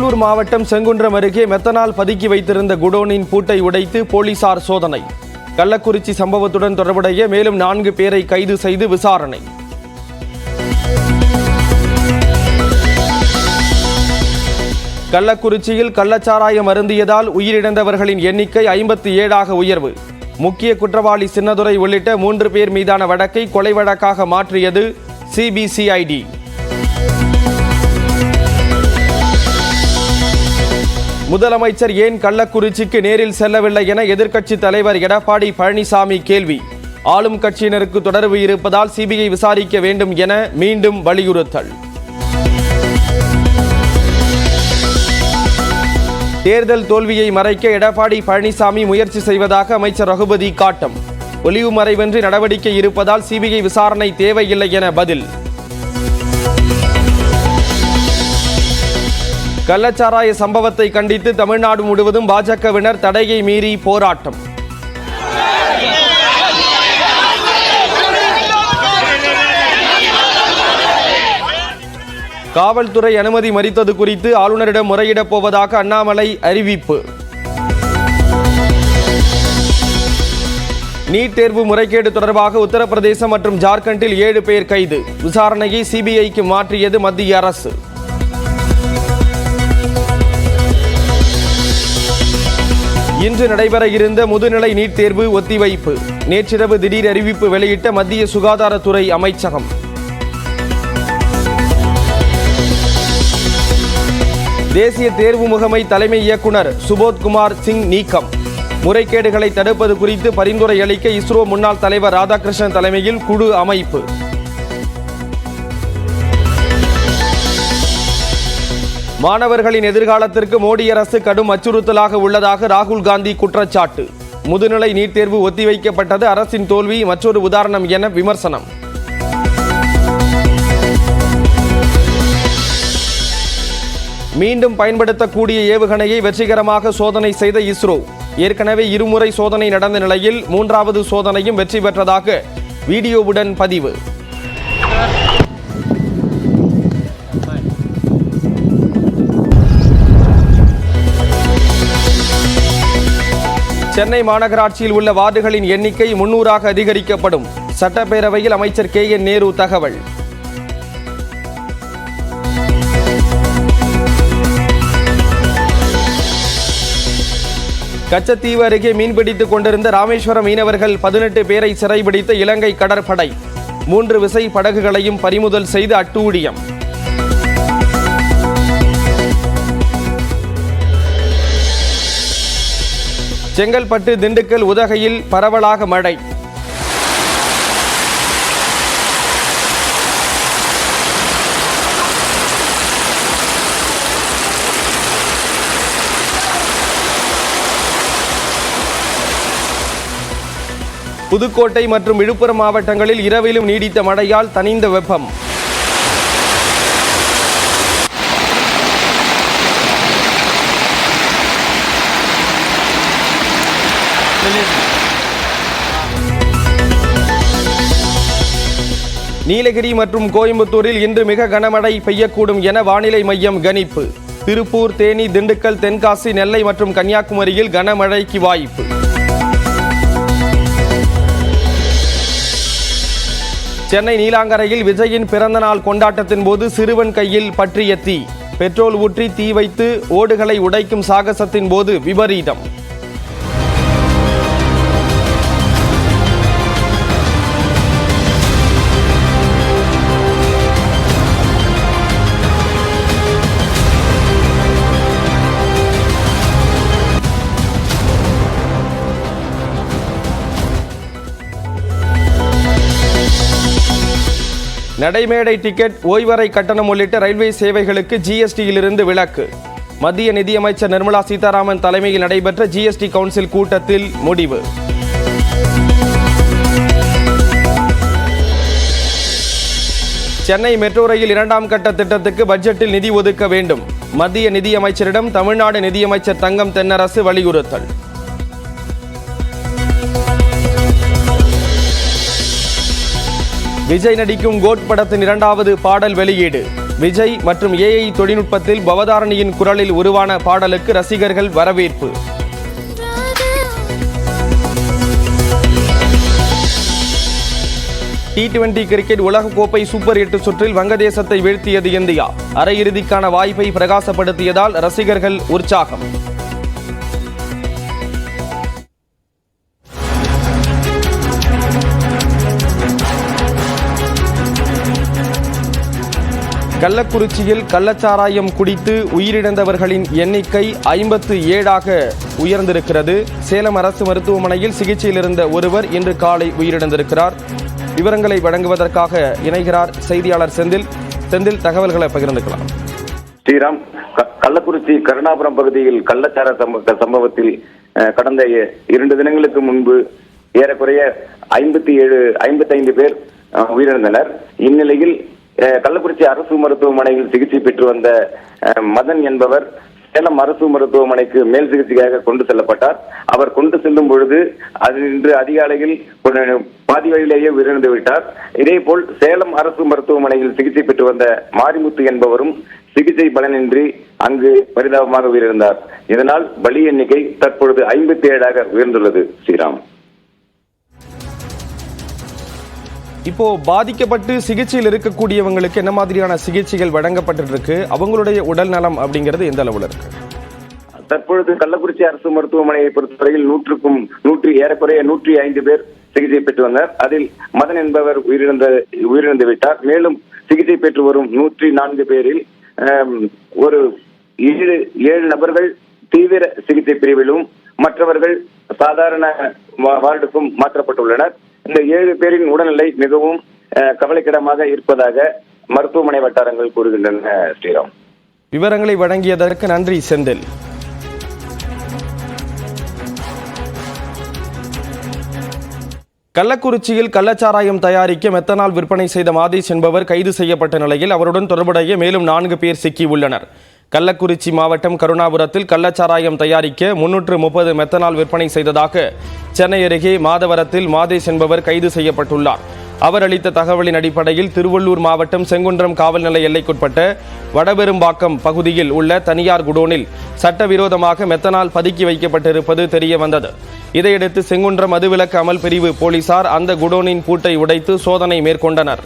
கடலூர் மாவட்டம் செங்குன்றம் அருகே மெத்தனால் பதுக்கி வைத்திருந்த குடோனின் பூட்டை உடைத்து போலீசார் சோதனை. கள்ளக்குறிச்சி சம்பவத்துடன் தொடர்புடைய மேலும் 4 பேரை கைது செய்து விசாரணை. கள்ளக்குறிச்சியில் கள்ளச்சாராயம் அருந்தியதால் உயிரிழந்தவர்களின் எண்ணிக்கை 57ஆக உயர்வு. முக்கிய குற்றவாளி சின்னதுரை உள்ளிட்ட 3 பேர் மீதான வழக்கை கொலை வழக்காக மாற்றியது சிபிசிஐடி. முதலமைச்சர் ஏன் கள்ளக்குறிச்சிக்கு நேரில் செல்லவில்லை என எதிர்க்கட்சித் தலைவர் எடப்பாடி பழனிசாமி கேள்வி. ஆளும் கட்சியினருக்கு தொடர்பு இருப்பதால் சிபிஐ விசாரிக்க வேண்டும் என மீண்டும் வலியுறுத்தல். தேர்தல் தோல்வியை மறைக்க எடப்பாடி பழனிசாமி முயற்சி செய்வதாக அமைச்சர் ரகுபதி காட்டம். ஒளிவு மறைவின்றி நடவடிக்கை இருப்பதால் சிபிஐ விசாரணை தேவையில்லை என பதில். கள்ளச்சாராய சம்பவத்தை கண்டித்து தமிழ்நாடு முழுவதும் பாஜகவினர் தடையை மீறி போராட்டம். காவல்துறை அனுமதி மறித்தது குறித்து ஆளுநரிடம் முறையிடப் போவதாக அண்ணாமலை அறிவிப்பு. நீட் தேர்வு முறைகேடு தொடர்பாக உத்தரப்பிரதேசம் மற்றும் ஜார்க்கண்டில் 7 பேர் கைது. விசாரணையை சிபிஐக்கு மாற்றியது மத்திய அரசு. இன்று நடைபெற இருந்த முதுநிலை நீட் தேர்வு ஒத்திவைப்பு. நேற்றிரவு திடீர் அறிவிப்பு வெளியிட்ட மத்திய சுகாதாரத்துறை அமைச்சகம். தேசிய தேர்வு முகமை தலைமை இயக்குனர் சுபோத்குமார் சிங் நீக்கம். முறைகேடுகளை தடுப்பது குறித்து பரிந்துரை அளிக்க இஸ்ரோ முன்னாள் தலைவர் ராதாகிருஷ்ணன் தலைமையில் குழு அமைப்பு. மாணவர்களின் எதிர்காலத்திற்கு மோடி அரசு கடும் அச்சுறுத்தலாக உள்ளதாக ராகுல் காந்தி குற்றச்சாட்டு. முதுநிலை நீட் தேர்வு ஒத்திவைக்கப்பட்டது அரசின் தோல்வி மற்றொரு உதாரணம் என விமர்சனம். மீண்டும் பயன்படுத்தக்கூடிய ஏவுகணையை வெற்றிகரமாக சோதனை செய்த இஸ்ரோ. ஏற்கனவே 2 முறை சோதனை நடந்த நிலையில் 3வது சோதனையும் வெற்றி பெற்றதாக வீடியோவுடன் பதிவு. சென்னை மாநகராட்சியில் உள்ள வார்டுகளின் எண்ணிக்கை 300ஆக அதிகரிக்கப்படும். சட்டப்பேரவையில் அமைச்சர் KN நேரு தகவல். கச்சத்தீவு அருகே மீன்பிடித்துக் கொண்டிருந்த ராமேஸ்வரம் மீனவர்கள் 18 பேரை சிறைபிடித்த இலங்கை கடற்படை. 3 விசை படகுகளையும் பறிமுதல் செய்து அட்டூழியம். செங்கல்பட்டு, திண்டுக்கல், உதகையில் பரவலாக மழை. புதுக்கோட்டை மற்றும் விழுப்புரம் மாவட்டங்களில் இரவிலும் நீடித்த மழையால் தணிந்த வெப்பம். நீலகிரி மற்றும் கோயம்புத்தூரில் இன்று மிக கனமழை பெய்யக்கூடும் என வானிலை மையம் கணிப்பு. திருப்பூர், தேனி, திண்டுக்கல், தென்காசி, நெல்லை மற்றும் கன்னியாகுமரியில் கனமழைக்கு வாய்ப்பு. சென்னை நீலாங்கரையில் விஜயின் பிறந்தநாள் கொண்டாட்டத்தின் போது சிறுவன் கையில் பற்றிய தீ. பெட்ரோல் ஊற்றி தீ வைத்து ஓடுகளை உடைக்கும் சாகசத்தின் போது விபரீதம். நடைமேடை டிக்கெட், ஓய்வறை கட்டணம் உள்ளிட்ட ரயில்வே சேவைகளுக்கு ஜிஎஸ்டியிலிருந்து விலக்கு. மத்திய நிதியமைச்சர் நிர்மலா சீதாராமன் தலைமையில் நடைபெற்ற ஜிஎஸ்டி கவுன்சில் கூட்டத்தில் முடிவு. சென்னை மெட்ரோ ரயில் 2ஆம் கட்ட திட்டத்துக்கு பட்ஜெட்டில் நிதி ஒதுக்க வேண்டும். மத்திய நிதியமைச்சரிடம் தமிழ்நாடு நிதியமைச்சர் தங்கம் தென்னரசு வலியுறுத்தல். விஜய் நடிக்கும் கோட் படத்தின் 2வது பாடல் வெளியீடு. விஜய் மற்றும் ஏஐ தொழில்நுட்பத்தில் பவதாரணியின் குரலில் உருவான பாடலுக்கு ரசிகர்கள் வரவேற்பு. T20 கிரிக்கெட் உலகக்கோப்பை சூப்பர் 8 சுற்றில் வங்கதேசத்தை வீழ்த்தியது இந்தியா. அரையிறுதிக்கான வாய்ப்பை பிரகாசப்படுத்தியதால் ரசிகர்கள் உற்சாகம். கள்ளக்குறிச்சியில் கள்ளச்சாராயம் குடித்து உயிரிழந்தவர்களின் எண்ணிக்கை 57ஆக உயர்ந்திருக்கிறது. சேலம் அரசு மருத்துவமனையில் சிகிச்சையில் இருந்த ஒருவர் இன்று காலை உயிரிழந்திருக்கிறார். விவரங்களை வழங்குவதற்காக இணைகிறார் செய்தியாளர் செந்தில். தகவல்களை பகிர்ந்துக்கலாம். ஸ்ரீராம், கள்ளக்குறிச்சி கருணாபுரம் பகுதியில் கள்ளச்சார சம்பவத்தில் கடந்த 2 தினங்களுக்கு முன்பு ஏறக்குறைய 55 பேர் உயிரிழந்தனர். இந்நிலையில் கள்ளக்குறிச்சி அரசு மருத்துவமனையில் சிகிச்சை பெற்று வந்த மதன் என்பவர் சேலம் அரசு மருத்துவமனைக்கு மேல் சிகிச்சைக்காக கொண்டு செல்லப்பட்டார். அவர் கொண்டு செல்லும் பொழுது இன்று அதிகாலையில் பாதி வழியிலேயே உயிரிழந்து விட்டார். இதேபோல் சேலம் அரசு மருத்துவமனையில் சிகிச்சை பெற்று வந்த மாரிமுத்து என்பவரும் சிகிச்சை பலனின்றி அங்கு பரிதாபமாக உயிரிழந்தார். இதனால் பலி எண்ணிக்கை தற்பொழுது 57ஆக உயர்ந்துள்ளது. ஸ்ரீராம், இப்போ பாதிக்கப்பட்டு சிகிச்சையில் இருக்கக்கூடியவங்களுக்கு என்ன மாதிரியான சிகிச்சைகள் வழங்கப்பட்டு இருக்கு? அவங்களுடைய உடல் நலம் அப்படிங்கிறது எந்த அளவுல இருக்கு? தற்பொழுது கள்ளக்குறிச்சி அரசு மருத்துவமனையை பொறுத்தவரையில் ஏறக்குறைய 105 பேர் சிகிச்சை பெற்று வந்தனர். அதில் மதன் என்பவர் உயிரிழந்து விட்டார். மேலும் சிகிச்சை பெற்று வரும் 104 பேரில் ஒரு 7 நபர்கள் தீவிர சிகிச்சை பிரிவிலும் மற்றவர்கள் சாதாரண வார்டுக்கும் மாற்றப்பட்டுள்ளனர். இந்த 7 பேரின் உடல்நிலை மிகவும் கவலைக்கிடமாக இருப்பதாக மருத்துவமனை வட்டாரங்கள் கூறுகின்றன. ஸ்ரீராம், விவரங்களை வழங்கியதற்கு நன்றி செந்தில். கள்ளக்குறிச்சியில் கள்ளச்சாராயம் தயாரிக்க மெத்தனால் விற்பனை செய்த மாதேஷ் என்பவர் கைது செய்யப்பட்ட நிலையில் அவருடன் தொடர்புடைய மேலும் 4 பேர் சிக்கியுள்ளனர். கள்ளக்குறிச்சி மாவட்டம் கருணாபுரத்தில் கள்ளச்சாராயம் தயாரிக்க 330 மெத்தனால் விற்பனை செய்ததாக சென்னை அருகே மாதவரத்தில் மாதேஷ் என்பவர் கைது செய்யப்பட்டுள்ளார். அவர் அளித்த தகவலின் அடிப்படையில் திருவள்ளூர் மாவட்டம் செங்குன்றம் காவல் நிலைய எல்லைக்குட்பட்ட வடபெரும்பாக்கம் பகுதியில் உள்ள தனியார் குடோனில் சட்டவிரோதமாக மெத்தனால் பதுக்கி வைக்கப்பட்டிருப்பது தெரிய வந்தது. இதையடுத்து செங்குன்றம் மதுவிலக்கு அமல் பிரிவு போலீசார் அந்த குடோனின் பூட்டை உடைத்து சோதனை மேற்கொண்டனர்.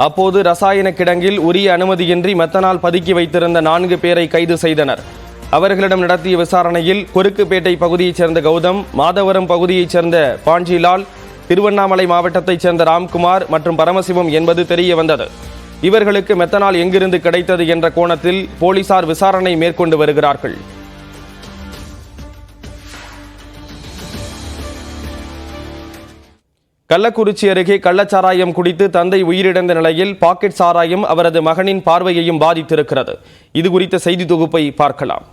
அப்போது ரசாயன கிடங்கில் உரிய அனுமதியின்றி மெத்தனால் பதுக்கி வைத்திருந்த 4 பேரை கைது செய்தனர். அவர்களிடம் நடத்திய விசாரணையில் கொருக்குப்பேட்டை பகுதியைச் சேர்ந்த கௌதம், மாதவரம் பகுதியைச் சேர்ந்த பாஞ்சிலால், திருவண்ணாமலை மாவட்டத்தைச் சேர்ந்த ராம்குமார் மற்றும் பரமசிவம் என்பது தெரிய வந்தது. இவர்களுக்கு மெத்தனால் எங்கிருந்து கிடைத்தது என்ற கோணத்தில் போலீசார் விசாரணை மேற்கொண்டு வருகிறார்கள். கள்ளக்குறிச்சி அருகே கள்ளச்சாராயம் குடித்து தந்தை உயிரிழந்த நிலையில் பாக்கெட் சாராயம் அவரது மகனின் பார்வையையும் பாதித்திருக்கிறது. இது குறித்த செய்தி தொகுப்பை பார்க்கலாம்.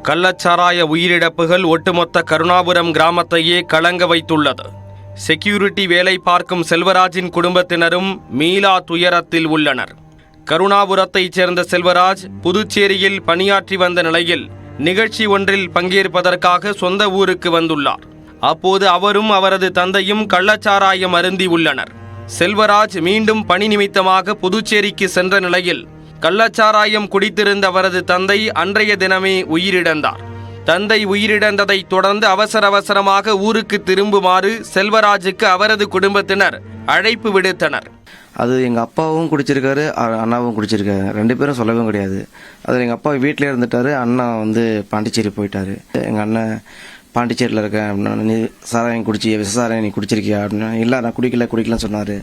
கள்ளச்சாராய உயிரிழப்புகள் ஒட்டுமொத்த கருணாபுரம் கிராமத்தையே கலங்க வைத்துள்ளது. செக்யூரிட்டி வேலை பார்க்கும் செல்வராஜின் குடும்பத்தினரும் மீளா துயரத்தில் உள்ளனர். கருணாபுரத்தைச் சேர்ந்த செல்வராஜ் புதுச்சேரியில் பணியாற்றி வந்த நிலையில் நிகழ்ச்சி ஒன்றில் பங்கேற்பதற்காக சொந்த ஊருக்கு வந்துள்ளார். அப்போது அவரும் அவரது தந்தையும் கள்ளச்சாராயம் அருந்தி உள்ளனர். செல்வராஜ் மீண்டும் பணி நிமித்தமாக புதுச்சேரிக்கு சென்ற நிலையில் கள்ளச்சாராயம் குடித்திருந்த அவரது தந்தை அன்றைய தினமே உயிரிழந்தார். தந்தை உயிரிழந்ததை தொடர்ந்து அவசரமாக ஊருக்கு திரும்புமாறு செல்வராஜுக்கு அவரது குடும்பத்தினர் அழைப்பு விடுத்தனர். அது எங்கள் அப்பாவும் குடிச்சிருக்காரு, அண்ணாவும் குடிச்சிருக்காரு. 2 பேரும் சொல்லவும் கிடையாது. அதில் எங்கள் அப்பா வீட்டிலே இருந்துட்டாரு, அண்ணா பாண்டிச்சேரி போயிட்டாரு. எங்கள் அண்ணன் பாண்டிச்சேரியில் இருக்கேன் அப்படின்னா, நீ சாராயம் குடிச்சியா, விச சாராயம் நீ குடிச்சிருக்கியா அப்படின்னா, இல்லை நான் குடிக்கலன்னு சொன்னார்.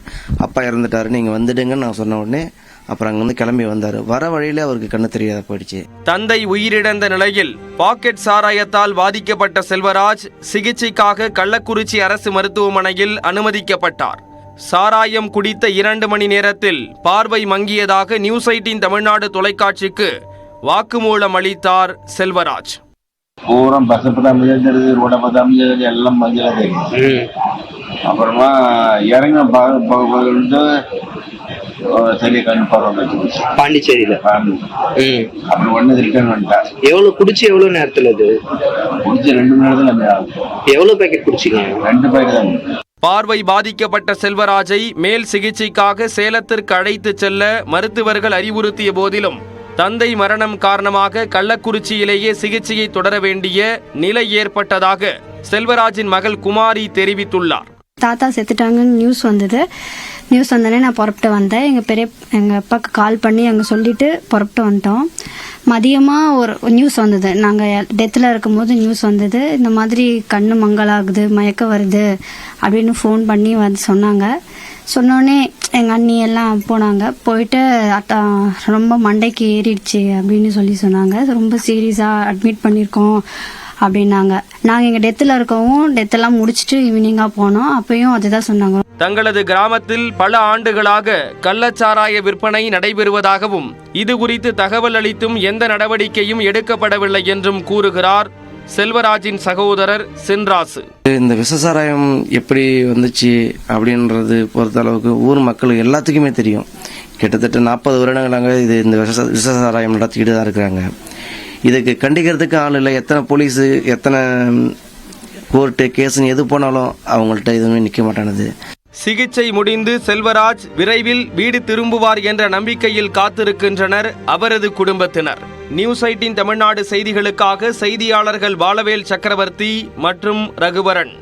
அப்பா இறந்துட்டாரு, நீங்கள் வந்துடுங்கன்னு நான் சொன்ன உடனே அப்புறம் அங்கேருந்து கிளம்பி வந்தார். வர வழியில அவருக்கு கண்ணு தெரியாத போயிடுச்சு. தந்தை உயிரிழந்த நிலையில் பாக்கெட் சாராயத்தால் பாதிக்கப்பட்ட செல்வராஜ் சிகிச்சைக்காக கள்ளக்குறிச்சி அரசு மருத்துவமனையில் அனுமதிக்கப்பட்டார். சாராயம் குடித்த 2 மணி நேரத்தில் பார்வை மங்கியதாக நியூஸ் 18 தமிழ்நாடு தொலைக்காட்சிக்கு வாக்குமூலம் அளித்தார் செல்வராஜ். பூரா பஸ் பத்தாம் தெரியுது, ரோட பத்தாம் தெரியுது, எல்லாம் மஞ்சளா தெரியும். அப்புறமா இறங்க சரி கண் பார்வை பாண்டிச்சேரியில அப்புறம் ஒண்ணு ரிட்டர்ன் பண்ணிட்டா. எவ்வளவு குடிச்சு எவ்வளவு நேரத்துல இது குடிச்சு 2 மணி நேரத்துல எவ்வளவு பேக்கெட் குடிச்சிங்க? 2 பேக்கெட் தான். பார்வை பாதிக்கப்பட்ட செல்வராஜை மேல் சிகிச்சைக்காக சேலத்திற்கு அழைத்து செல்ல மருத்துவர்கள் அறிவுறுத்திய போதிலும் தந்தை மரணம் காரணமாக கள்ளக்குறிச்சியிலேயே சிகிச்சையை தொடர வேண்டிய நிலை ஏற்பட்டதாக செல்வராஜின் மகள் குமாரி தெரிவித்துள்ளார். தாத்தா செத்துட்டாங்கன்னு நியூஸ் வந்தோடனே நான் புறப்பட்டு வந்தேன். எங்கள் அப்பாவுக்கு கால் பண்ணி அங்கே சொல்லிட்டு புறப்பட்டு வந்துட்டோம். மதியமாக ஒரு நியூஸ் வந்தது, நாங்கள் டெத்தில் இருக்கும்போது நியூஸ் வந்தது, இந்த மாதிரி கண்ணு மங்கலாகுது, மயக்கம் வருது அப்படின்னு ஃபோன் பண்ணி வந்து சொன்னோடனே எங்கள் அண்ணி எல்லாம் போயிட்டு ரொம்ப மண்டைக்கு ஏறிடுச்சு அப்படின்னு சொன்னாங்க. ரொம்ப சீரியஸாக அட்மிட் பண்ணியிருக்கோம் அப்படின்னாங்க. நாங்கள் எங்கள் டெத்தெல்லாம் முடிச்சுட்டு ஈவினிங்காக போனோம். அப்பயும் அதுதான் சொன்னாங்க. தங்களது கிராமத்தில் பல ஆண்டுகளாக கள்ளச்சாராய விற்பனை நடைபெறுவதாகவும் இது குறித்து தகவல் அளித்தும் எந்த நடவடிக்கையும் எடுக்கப்படவில்லை என்றும் கூறுகிறார் செல்வராஜின் சகோதரர் சென்ராசு. இந்த விஷசாராயம் எப்படி வந்துச்சு அப்படின்றது பொறுத்த அளவுக்கு ஊர் மக்கள் எல்லாத்துக்குமே தெரியும். கிட்டத்தட்ட 40 வருடங்களாக இந்த விஷசாராயம் நடத்திக்கிட்டு தான் இருக்கிறாங்க. இதுக்கு கண்டிக்கிறதுக்கு ஆள் இல்லை. எத்தனை போலீஸு, எத்தனை கோர்ட்டு கேஸுன்னு எது போனாலும் அவங்கள்ட்ட எதுவுமே நிற்க மாட்டானது. சிகிச்சை முடிந்து செல்வராஜ் விரைவில் வீடு திரும்புவார் என்ற நம்பிக்கையில் காத்திருக்கின்றனர் அவரது குடும்பத்தினர். நியூஸ் 18 தமிழ்நாடு செய்திகளுக்காக செய்தியாளர்கள் பாலவேல் சக்கரவர்த்தி மற்றும் ரகுவரன்.